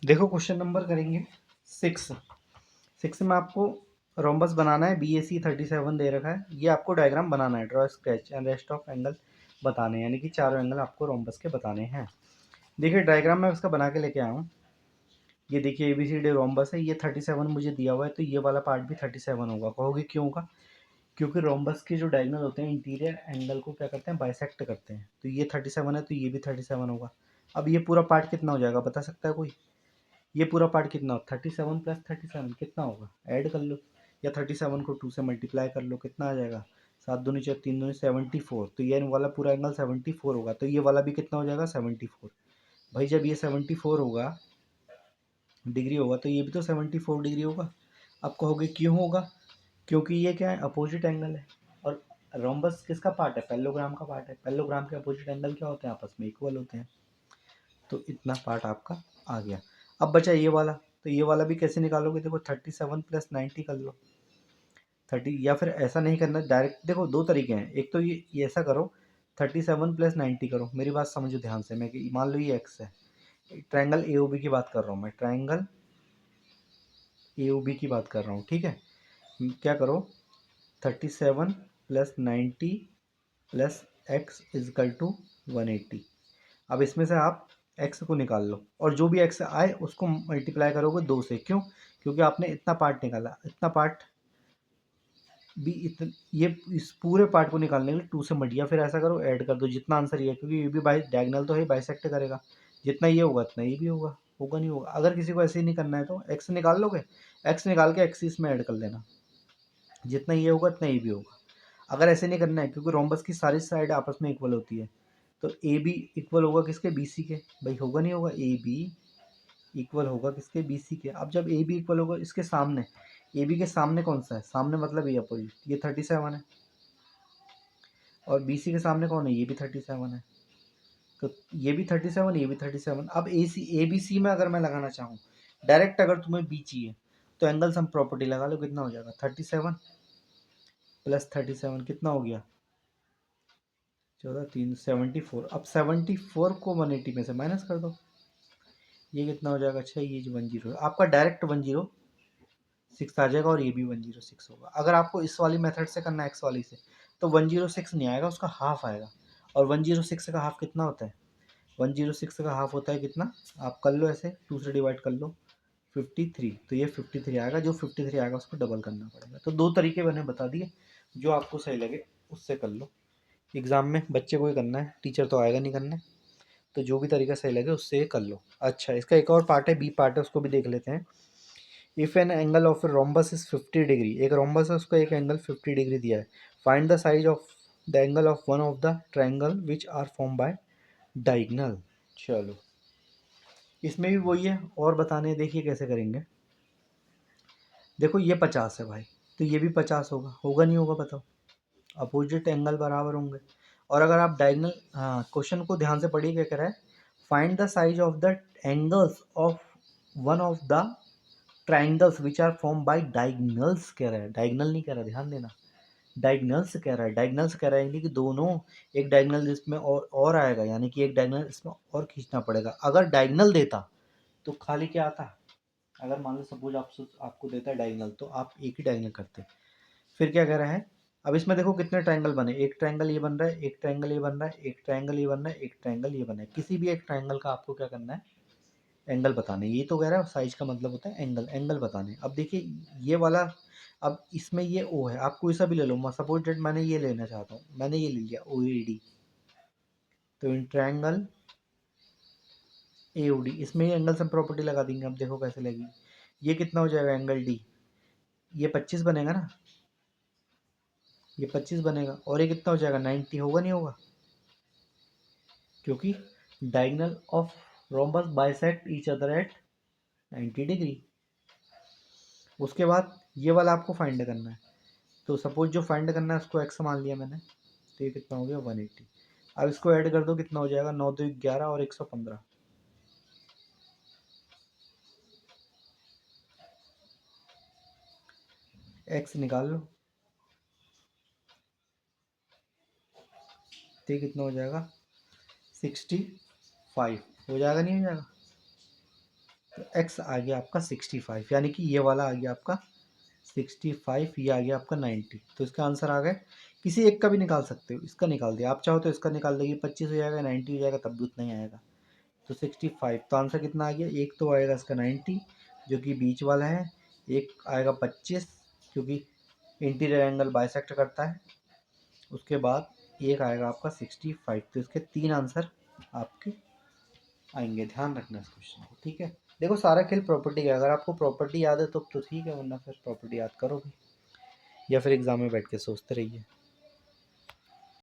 देखो question number करेंगे 6। 6 में आपको रोम्बस बनाना है। BAC 37 दे रखा है। ये आपको डायग्राम बनाना है, draw sketch and rest of angle बताने हैं, यानी कि चारों एंगल आपको रोम्बस के बताने हैं। देखिए डायग्राम मैं उसका बना के लेके आया हूँ। ये देखिए ABCD रोम्बस है, ये 37 मुझे दिया हुआ है, तो ये वाला पार्ट भी 37 होगा। कहोगे क्यों होगा? क्योंकि रोम्बस के जो डायगोनल होते हैं इंटीरियर एंगल को क्या करते हैं, बाइसेक्ट करते हैं। तो ये 37 है, तो ये भी 37 होगा। अब ये पूरा पार्ट कितना हो जाएगा, बता सकता है कोई? ये पूरा पार्ट कितना हो, 37 प्लस 37 कितना होगा, ऐड कर लो, या 37 को 2 से मल्टीप्लाई कर लो, कितना आ जाएगा, 7 दूनी 4 3 दूनी 74। तो ये वाला पूरा एंगल 74 होगा, तो ये वाला भी कितना हो जाएगा, 74। भाई जब ये 74 होगा डिग्री होगा, तो ये भी तो 74 डिग्री होगा। अब कहोगे क्यों होगा? क्योंकि ये क्या है, अपोजिट एंगल है। और रोम्बस किसका पार्ट है, पैरेललोग्राम का पार्ट है। पैरेललोग्राम के अपोजिट एंगल क्या होते हैं, आपस में इक्वल होते हैं। तो इतना पार्ट आपका आ गया। अब बचा ये वाला, तो ये वाला भी कैसे निकालोगे, देखो 37 प्लस 90 कर लो 30, या फिर ऐसा नहीं करना डायरेक्ट। देखो दो तरीके हैं, एक तो ये ऐसा करो 37 प्लस 90 करो। मेरी बात समझो ध्यान से, मैं मान लो ये एक्स है, ट्रायंगल AOB की बात कर रहा हूँ मैं, ट्रायंगल AOB की बात कर रहा हूँ, ठीक है। क्या करो, 37 plus 90 plus x is equal to 180। अब इसमें से आप x को निकाल लो, और जो भी x आए उसको मल्टीप्लाई करोगे 2 से। क्यों? क्योंकि आपने इतना पार्ट निकाला, इतना पार्ट भी ये इस पूरे पार्ट को निकालने के लिए 2 से मल्टीप्लाई, फिर ऐसा करो ऐड कर दो जितना आंसर ये है, क्योंकि ये भी बाई डायगोनल तो है, बाइसेक्ट करेगा। जितना ये होगा उतना ये भी होगा, होगा नहीं होगा। अगर किसी को ऐसे ही नहीं करना है तो x निकाल लोगे, x निकाल के x इसमें ऐड कर लेना, जितना ये होगा उतना ये भी होगा। अगर ऐसे नहीं करना है, क्योंकि रोम्बस की सारी साइड आपस में इक्वल होती है, तो ए बी इक्वल होगा किसके, BC के। भाई होगा नहीं होगा, ए बी इक्वल होगा किसके, BC के। अब जब ए बी इक्वल होगा इसके सामने, ए बी के सामने कौन सा है, सामने मतलब ये अपोजिट, ये 37 है, और BC के सामने कौन है, ये भी 37 है। तो ये भी 37, ये भी 37। अब ABC में अगर मैं लगाना चाहूँ डायरेक्ट, अगर तुम्हें बी चाहिए तो एंगल सम प्रॉपर्टी लगा लो, कितना हो जाएगा, 37 प्लस 37 कितना हो गया, 14 3 74। अब 74 को 180 में से माइनस कर दो, ये कितना हो जाएगा, अच्छा ये 10, आपका डायरेक्ट 106 आ जाएगा, और ये भी 106 होगा। अगर आपको इस वाली मेथड से करना है, एक्स वाली से, तो 106 नहीं आएगा, उसका हाफ आएगा। और 106 का हाफ कितना होता है, 106 का हाफ होता है कितना, आप कर लो ऐसे, 2 से डिवाइड कर लो, 53। तो ये 53 आएगा, जो 53 आएगा उसको डबल करना पड़ेगा। तो दो तरीके मैंने बता दिए, जो आपको सही लगे उससे कर लो। एग्ज़ाम में बच्चे को ही करना है, टीचर तो आएगा नहीं करने, तो जो भी तरीका सही लगे उससे ये कर लो। अच्छा, इसका एक और पार्ट है, बी पार्ट है, उसको भी देख लेते हैं। If an angle of a rhombus is 50 degree, एक रोम्बस है उसका एक एंगल 50 डिग्री दिया है। Find the size of the angle of one of the triangle which are form by diagonal. चलो इसमें भी वही है, और बताने हैं, देखिए कैसे करेंगे। देखो ये 50 है भाई, तो ये भी 50 होगा, होगा नहीं होगा बताओ, अपोजिट एंगल बराबर होंगे। और अगर आप डायगोनल, हाँ क्वेश्चन को ध्यान से पढ़िए, क्या कह रहा है, find the size of the angles of one of the triangles which are form by diagonals कह रहा है, डायगोनल नहीं कह रहा, ध्यान देना, डायगोनल्स कह रहा है। डायगोनल्स कह रहा है यानी कि दोनों, एक डायगोनल इसमें और आएगा, यानी कि एक डायगोनल इसमें और खींचना पड़ेगा। अगर डायगोनल देता तो खाली क्या आता, अगर मान लो सपोज आपको देता है डायगोनल, तो आप एक ही डायगोनल करते। फिर क्या कह रहा है, अब इसमें देखो कितने ट्रायंगल बने, एक ट्रायंगल ये बन रहा है, एक ट्रायंगल ये बन रहा है, एक ट्रायंगल ये बन रहा है, एक ट्रायंगल ये बना है। किसी भी एक ट्रायंगल का आपको क्या करना है, एंगल बताने। ये तो कह रहा है साइज का मतलब होता है एंगल, एंगल बताने। अब देखिए ये वाला, अब इसमें ये ओ है, आप कोई सा भी ले लो, सपोज डेट मैंने ये लेना चाहता हूँ, मैंने ये ले लिया OAD, तो इन ट्रायंगल AOD, इसमें ही एंगल सम प्रॉपर्टी लगा देंगे। अब देखो कैसे लगेगी, ये कितना हो जाएगा एंगल D, ये 25 बनेगा ना, ये 25 बनेगा, और ये कितना हो जाएगा 90, होगा नहीं होगा, क्योंकि diagonal of rhombus bisect each other at 90 degree. उसके बाद ये वाला आपको फाइंड करना है, तो सपोज जो फाइंड करना है उसको एक्स मान लिया मैंने, तो ये कितना हो गया 180। अब इसको ऐड कर दो, कितना हो जाएगा 9 2 11 और 115, एक्स निकाल लो, तो ये कितना हो जाएगा 65, हो जाएगा नहीं हो जाएगा, तो एक्स आ गया आपका 65, यानी कि ये वाला आ गया आपका 65, ये आ गया आपका 90। तो इसका आंसर आ गया। किसी एक का भी निकाल सकते हो, इसका निकाल दिया, आप चाहो तो इसका निकाल देगी, 25 हो जाएगा, 90 हो जाएगा, तब भी उतना ही आएगा। तो 65, तो आंसर कितना आ गया, एक तो आएगा इसका 90 जो कि बीच वाला है, एक आएगा 25 क्योंकि इंटीरियर एंगल बाइसेक्ट करता है, उसके बाद एक आएगा आपका 65। तो इसके 3 आंसर आपके आएंगे, ध्यान रखना इस क्वेश्चन को, ठीक है। देखो सारा खेल प्रॉपर्टी का, अगर आपको प्रॉपर्टी याद है तो ठीक है, वरना फिर प्रॉपर्टी याद करोगे या फिर एग्जाम में बैठ के सोचते रहिए।